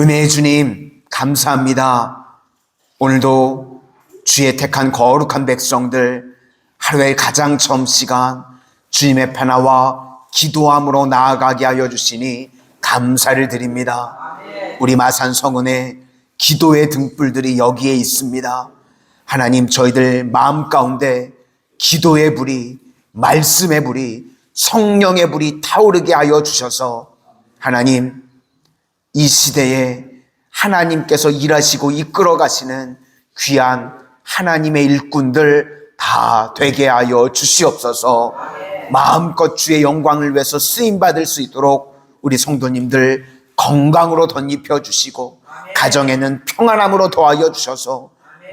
은혜의 주님, 감사합니다. 오늘도 주의 택한 거룩한 백성들, 하루의 가장 처음 시간 주님의 편화와 기도함으로 나아가게 하여 주시니 감사를 드립니다. 우리 마산 성은의 기도의 등불들이 여기에 있습니다. 하나님, 저희들 마음 가운데 기도의 불이, 말씀의 불이, 성령의 불이 타오르게 하여 주셔서 하나님, 이 시대에 하나님께서 일하시고 이끌어 가시는 귀한 하나님의 일꾼들 다 되게 하여 주시옵소서. 마음껏 주의 영광을 위해서 쓰임받을 수 있도록 우리 성도님들 건강으로 덧입혀 주시고 가정에는 평안함으로 도와여 주셔서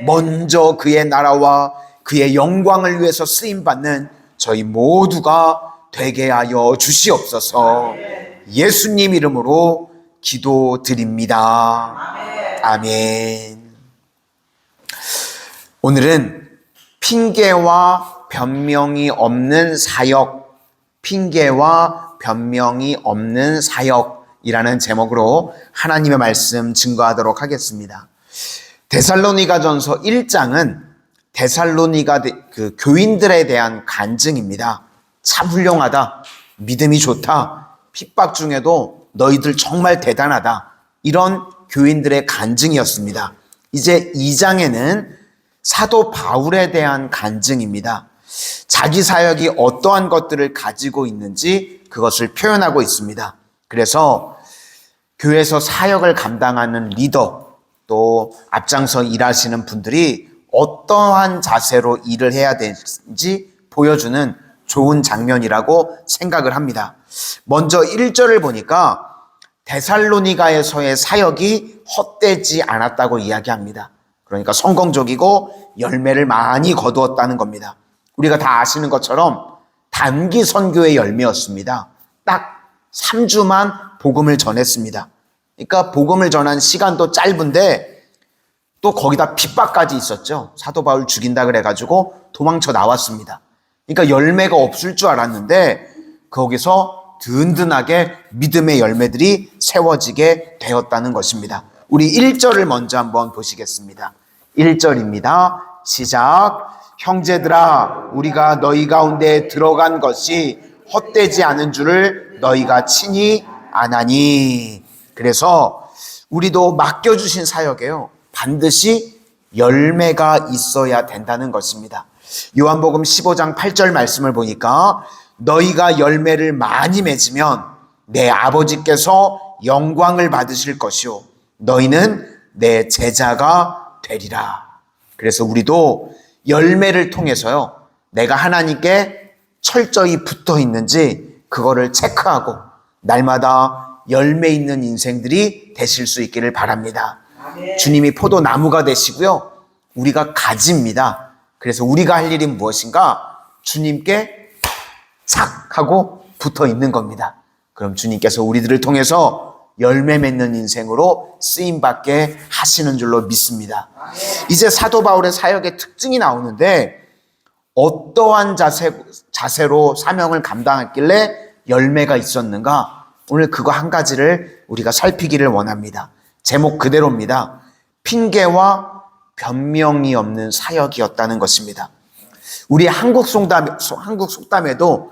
먼저 그의 나라와 그의 영광을 위해서 쓰임받는 저희 모두가 되게 하여 주시옵소서. 예수님 이름으로 기도드립니다. 아멘. 오늘은 핑계와 변명이 없는 사역, 핑계와 변명이 없는 사역이라는 제목으로 하나님의 말씀 증거하도록 하겠습니다. 데살로니가전서 1장은 데살로니가 교인들에 대한 간증입니다. 참 훌륭하다, 믿음이 좋다, 핍박 중에도 너희들 정말 대단하다, 이런 교인들의 간증이었습니다. 이제 2장에는 사도 바울에 대한 간증입니다. 자기 사역이 어떠한 것들을 가지고 있는지 그것을 표현하고 있습니다. 그래서 교회에서 사역을 감당하는 리더, 또 앞장서 일하시는 분들이 어떠한 자세로 일을 해야 되는지 보여주는 좋은 장면이라고 생각을 합니다. 먼저 1절을 보니까 데살로니가에서의 사역이 헛되지 않았다고 이야기합니다. 그러니까 성공적이고 열매를 많이 거두었다는 겁니다. 우리가 다 아시는 것처럼 단기 선교의 열매였습니다. 딱 3주만 복음을 전했습니다. 그러니까 복음을 전한 시간도 짧은데 또 거기다 핍박까지 있었죠. 사도 바울 죽인다 그래가지고 도망쳐 나왔습니다. 그러니까 열매가 없을 줄 알았는데 거기서 든든하게 믿음의 열매들이 세워지게 되었다는 것입니다. 우리 1절을 먼저 한번 보시겠습니다. 1절입니다. 시작. 형제들아, 우리가 너희 가운데 들어간 것이 헛되지 않은 줄을 너희가 친히 아나니. 그래서 우리도 맡겨주신 사역에요, 반드시 열매가 있어야 된다는 것입니다. 요한복음 15장 8절 말씀을 보니까 너희가 열매를 많이 맺으면 내 아버지께서 영광을 받으실 것이요 너희는 내 제자가 되리라. 그래서 우리도 열매를 통해서요, 내가 하나님께 철저히 붙어 있는지 그거를 체크하고 날마다 열매 있는 인생들이 되실 수 있기를 바랍니다. 아멘. 주님이 포도나무가 되시고요, 우리가 가지입니다. 그래서 우리가 할 일이 무엇인가? 주님께 착 하고 붙어 있는 겁니다. 그럼 주님께서 우리들을 통해서 열매 맺는 인생으로 쓰임받게 하시는 줄로 믿습니다. 이제 사도 바울의 사역의 특징이 나오는데 어떠한 자세로 사명을 감당했길래 열매가 있었는가? 오늘 그거 한 가지를 우리가 살피기를 원합니다. 제목 그대로입니다. 핑계와 변명이 없는 사역이었다는 것입니다. 우리 한국 속담에도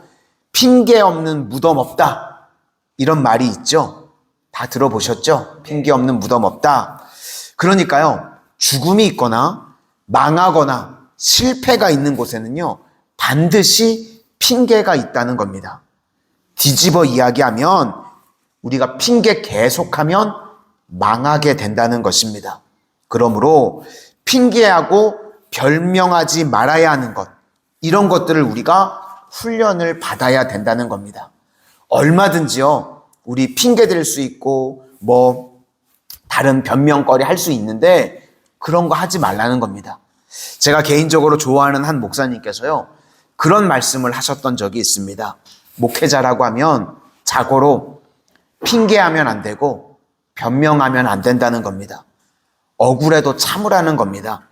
핑계 없는 무덤 없다, 이런 말이 있죠. 다 들어보셨죠? 핑계 없는 무덤 없다. 그러니까요, 죽음이 있거나 망하거나 실패가 있는 곳에는요, 반드시 핑계가 있다는 겁니다. 뒤집어 이야기하면 우리가 핑계 계속하면 망하게 된다는 것입니다. 그러므로 핑계하고 변명하지 말아야 하는 것, 이런 것들을 우리가 훈련을 받아야 된다는 겁니다. 얼마든지요, 우리 핑계 댈 수 있고 다른 변명거리 할 수 있는데 그런 거 하지 말라는 겁니다. 제가 개인적으로 좋아하는 한 목사님께서요, 그런 말씀을 하셨던 적이 있습니다. 목회자라고 하면 자고로 핑계하면 안 되고 변명하면 안 된다는 겁니다. 억울해도 참으라는 겁니다.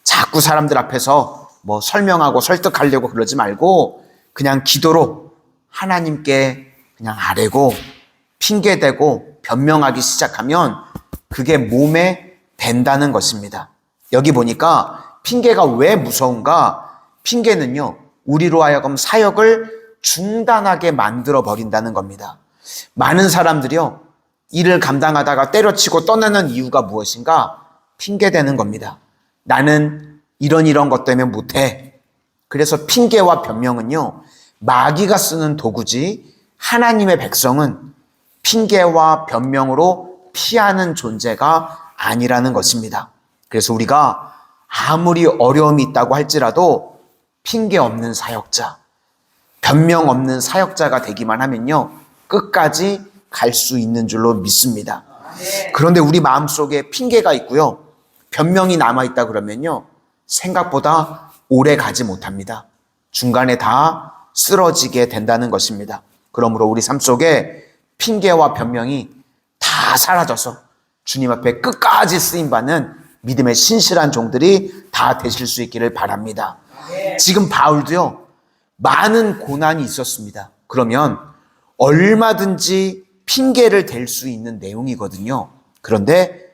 자꾸 사람들 앞에서 설명하고 설득하려고 그러지 말고 그냥 기도로 하나님께 그냥 아뢰고 핑계대고 변명하기 시작하면 그게 몸에 밴다는 것입니다. 여기 보니까 핑계가 왜 무서운가? 핑계는요, 우리로 하여금 사역을 중단하게 만들어 버린다는 겁니다. 많은 사람들이요, 일을 감당하다가 때려치고 떠나는 이유가 무엇인가? 핑계대는 겁니다. 나는 이런 것 때문에 못해. 그래서 핑계와 변명은요, 마귀가 쓰는 도구지 하나님의 백성은 핑계와 변명으로 피하는 존재가 아니라는 것입니다. 그래서 우리가 아무리 어려움이 있다고 할지라도 핑계 없는 사역자, 변명 없는 사역자가 되기만 하면요, 끝까지 갈 수 있는 줄로 믿습니다. 그런데 우리 마음속에 핑계가 있고요, 변명이 남아있다 그러면요, 생각보다 오래 가지 못합니다. 중간에 다 쓰러지게 된다는 것입니다. 그러므로 우리 삶 속에 핑계와 변명이 다 사라져서 주님 앞에 끝까지 쓰임받는 믿음의 신실한 종들이 다 되실 수 있기를 바랍니다. 지금 바울도요, 많은 고난이 있었습니다. 그러면 얼마든지 핑계를 댈 수 있는 내용이거든요. 그런데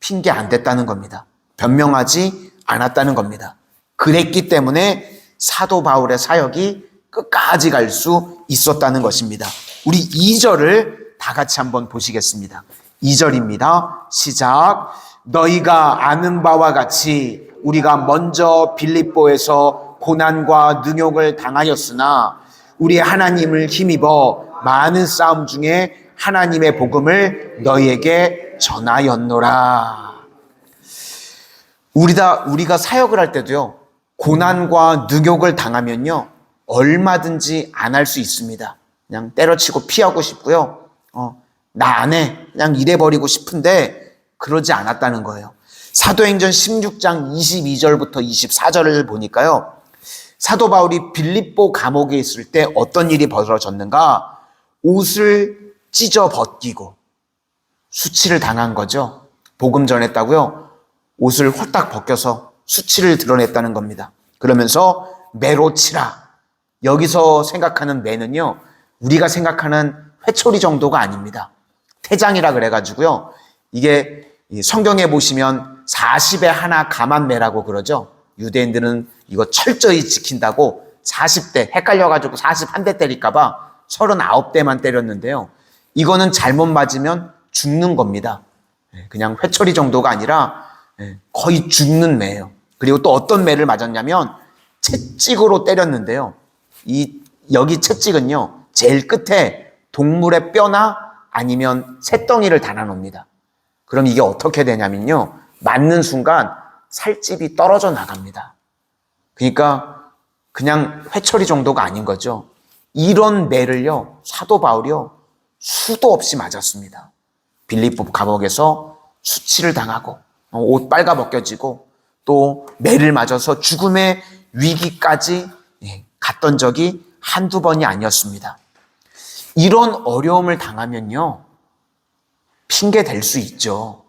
핑계 안 댔다는 겁니다. 변명하지 않았다는 겁니다. 그랬기 때문에 사도 바울의 사역이 끝까지 갈 수 있었다는 것입니다. 우리 2절을 다 같이 한번 보시겠습니다. 2절입니다. 시작. 너희가 아는 바와 같이 우리가 먼저 빌립보에서 고난과 능욕을 당하였으나 우리 하나님을 힘입어 많은 싸움 중에 하나님의 복음을 너희에게 전하였노라. 우리가 사역을 할 때도요, 고난과 능욕을 당하면요, 얼마든지 안 할 수 있습니다. 그냥 때려치고 피하고 싶고요, 나 안 해, 그냥 이래버리고 싶은데 그러지 않았다는 거예요. 사도행전 16장 22절부터 24절을 보니까요, 사도 바울이 빌립보 감옥에 있을 때 어떤 일이 벌어졌는가? 옷을 찢어 벗기고 수치를 당한 거죠. 복음 전했다고요, 옷을 홀딱 벗겨서 수치를 드러냈다는 겁니다. 그러면서 매로 치라. 여기서 생각하는 매는요, 우리가 생각하는 회초리 정도가 아닙니다. 태장이라 그래가지고요, 이게 성경에 보시면 40에 하나 감한매라고 그러죠. 유대인들은 이거 철저히 지킨다고 40대 헷갈려가지고 41대 때릴까봐 39대만 때렸는데요, 이거는 잘못 맞으면 죽는 겁니다. 그냥 회초리 정도가 아니라 거의 죽는 매예요. 그리고 또 어떤 매를 맞았냐면 채찍으로 때렸는데요, 여기 채찍은요, 제일 끝에 동물의 뼈나 아니면 새덩이를 달아놓습니다. 그럼 이게 어떻게 되냐면요, 맞는 순간 살집이 떨어져 나갑니다. 그러니까 그냥 회초리 정도가 아닌 거죠. 이런 매를요, 사도 바울이요, 수도 없이 맞았습니다. 빌립보 감옥에서 수치를 당하고 옷 빨가 벗겨지고 또 매를 맞아서 죽음의 위기까지 갔던 적이 한두 번이 아니었습니다. 이런 어려움을 당하면요, 핑계 댈 수 있죠.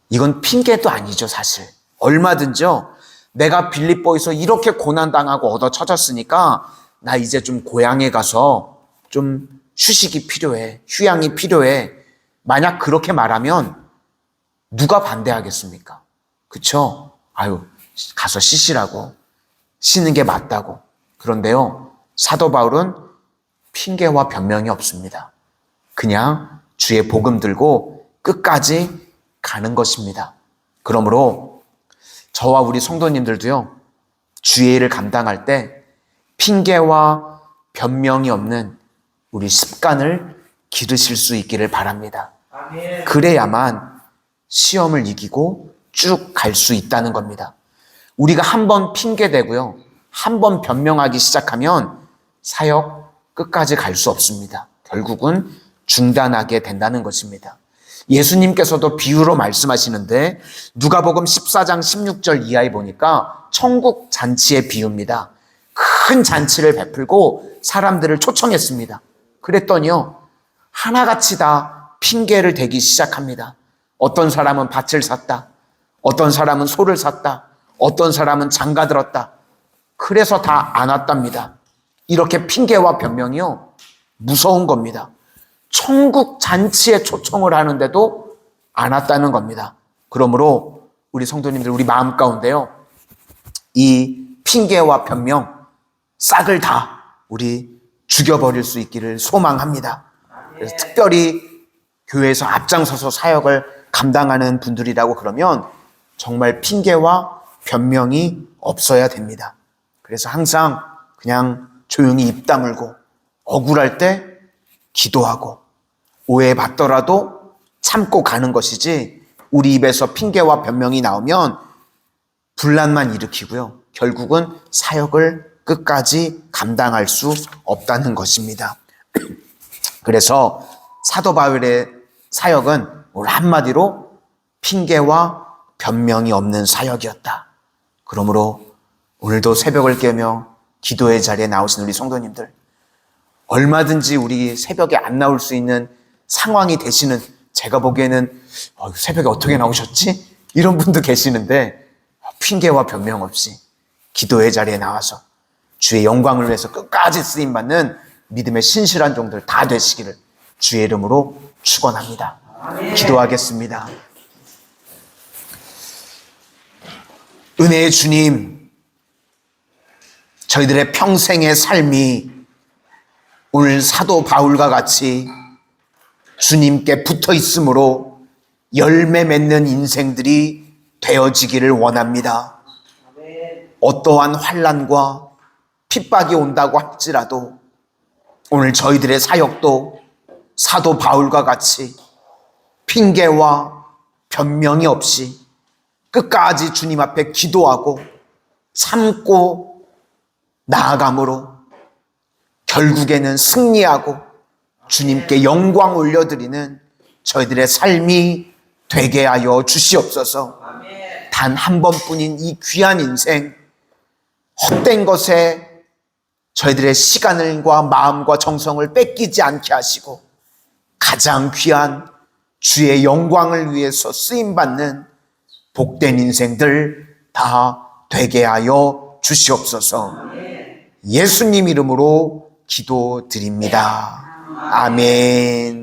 이건 핑계도 아니죠, 사실. 얼마든지요, 내가 빌립보에서 이렇게 고난당하고 얻어쳐졌으니까 나 이제 좀 고향에 가서 좀 휴식이 필요해, 휴양이 필요해. 만약 그렇게 말하면 누가 반대하겠습니까? 그쵸? 아유, 가서 쉬시라고, 쉬는 게 맞다고. 그런데요, 사도 바울은 핑계와 변명이 없습니다. 그냥 주의 복음 들고 끝까지 가는 것입니다. 그러므로 저와 우리 성도님들도요, 주의 일을 감당할 때 핑계와 변명이 없는 우리 습관을 기르실 수 있기를 바랍니다. 그래야만 시험을 이기고 쭉 갈 수 있다는 겁니다. 우리가 한번 핑계대고요, 한번 변명하기 시작하면 사역 끝까지 갈 수 없습니다. 결국은 중단하게 된다는 것입니다. 예수님께서도 비유로 말씀하시는데 누가복음 14장 16절 이하에 보니까 천국 잔치의 비유입니다. 큰 잔치를 베풀고 사람들을 초청했습니다. 그랬더니요, 하나같이 다 핑계를 대기 시작합니다. 어떤 사람은 밭을 샀다, 어떤 사람은 소를 샀다, 어떤 사람은 장가 들었다. 그래서 다 안 왔답니다. 이렇게 핑계와 변명이요, 무서운 겁니다. 천국 잔치에 초청을 하는데도 않았다는 겁니다. 그러므로 우리 성도님들, 우리 마음 가운데요, 이 핑계와 변명 싹을 다 우리 죽여버릴 수 있기를 소망합니다. 그래서 특별히 교회에서 앞장서서 사역을 감당하는 분들이라고 그러면 정말 핑계와 변명이 없어야 됩니다. 그래서 항상 그냥 조용히 입 다물고 억울할 때 기도하고 오해받더라도 참고 가는 것이지, 우리 입에서 핑계와 변명이 나오면 분란만 일으키고요, 결국은 사역을 끝까지 감당할 수 없다는 것입니다. 그래서 사도 바울의 사역은 오늘 한마디로 핑계와 변명이 없는 사역이었다. 그러므로 오늘도 새벽을 깨며 기도의 자리에 나오신 우리 성도님들, 얼마든지 우리 새벽에 안 나올 수 있는 상황이 되시는, 제가 보기에는 새벽에 어떻게 나오셨지? 이런 분도 계시는데 핑계와 변명 없이 기도의 자리에 나와서 주의 영광을 위해서 끝까지 쓰임받는 믿음의 신실한 종들 다 되시기를 주의 이름으로 축원합니다. 기도하겠습니다. 은혜의 주님, 저희들의 평생의 삶이 오늘 사도 바울과 같이 주님께 붙어 있으므로 열매 맺는 인생들이 되어지기를 원합니다. 어떠한 환난과 핍박이 온다고 할지라도 오늘 저희들의 사역도 사도 바울과 같이 핑계와 변명이 없이 끝까지 주님 앞에 기도하고 참고 나아감으로 결국에는 승리하고 주님께 영광 올려드리는 저희들의 삶이 되게 하여 주시옵소서. 단 한 번뿐인 이 귀한 인생, 헛된 것에 저희들의 시간과 마음과 정성을 뺏기지 않게 하시고 가장 귀한 주의 영광을 위해서 쓰임받는 복된 인생들 다 되게 하여 주시옵소서. 예수님 이름으로 기도드립니다. 아멘.